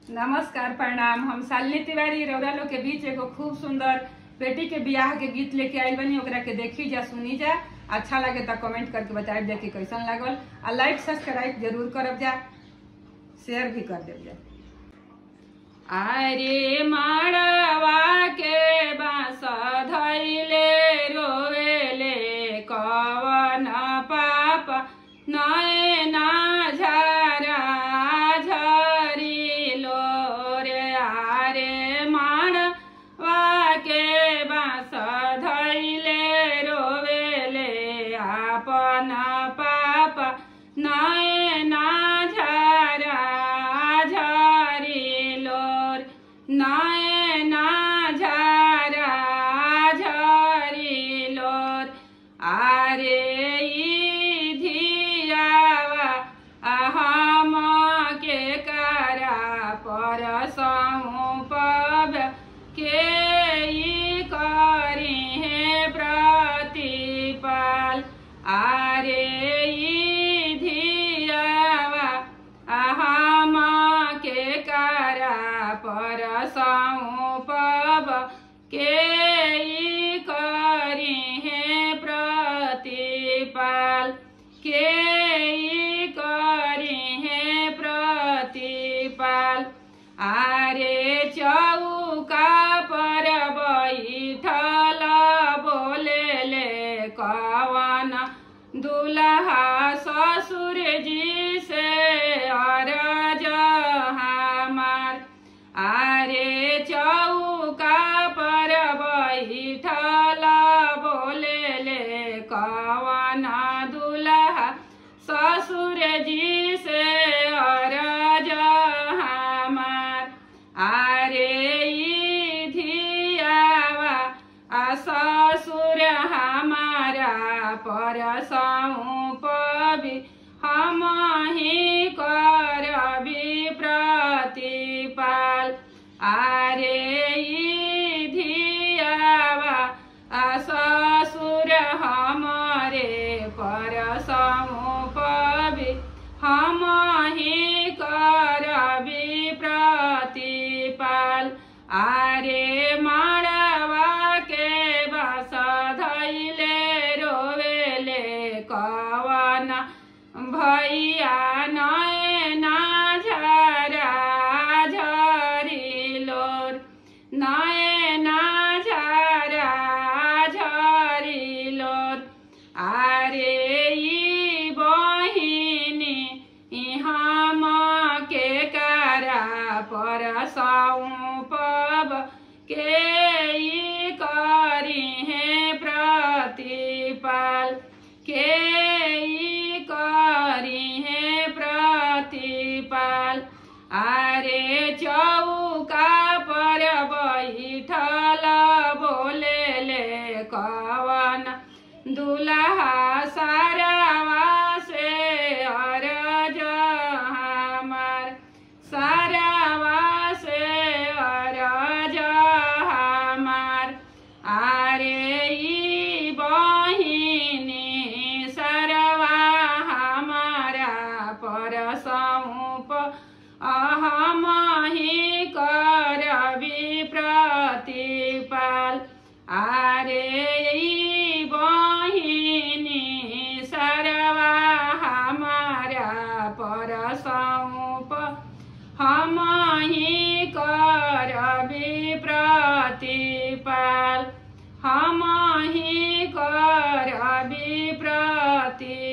नमस्कार प्रणाम। हम शालिनी तिवारी रौरा लोग के बीच एगो खूब सुंदर बेटी के बियाह के गीत लेके आइल बनी। ओकरा के देखी जा, सुनी जा, अच्छा लगे तो कमेंट करके बताए जा कि कैसन लागल। आ लाइक सब्सक्राइब जरूर करब जा, शेयर भी कर देव जा। अरे माड़वा के बांस धइले रोवेले कवन पाप नैना झरा झरी लोरे। आरे माड़वा के बांस धइले रोवेले आपन पाप नैना झरा झरी लोर। नैना झरा झरी लोर। आरे ई धियावा हम के करा परसहु पब के ई करी है प्रतिपाल। आरे ई धियावा हम के करा परसहु पब के ई करी है प्रतिपाल। के ई करी है प्रतिपाल। आरे चौका पर बैठल बोलेले कवन दुल्हा ससुर जी से अरज हमार। आरे चौका पर बैठल बोलेले कवन दुल्हा ससुर जी से अरज हमार। आरे ई धियावा ससुर हमारा परसहु पबि हम ही करबी प्रतिपाल। आरे ई धियावा ससुर हमारे परसहु पबि हम ही करबी प्रतिपाल। आरे माड़वा के बांस धइले रोवेले कवन भैया नैना झरा झरी लोर। नैना झरा झरी लोर। आरे ई बहिनी हम के करा परसहु पब के ई करी है प्रतिपाल। के ई करी है प्रतिपाल। आरे चौका पर बैठल बोलेले कवन दुल्हा सारावा से अरज हमार। सारावा से अरज हमार। आरे ई बहिनी सरवा हमारा परसहु हम ही करबी प्रतिपाल। आरे ई बहिनी सरवा हमारा परसहु हम ही करबी प्रतिपाल। हम ही करबी प्रतिपाल।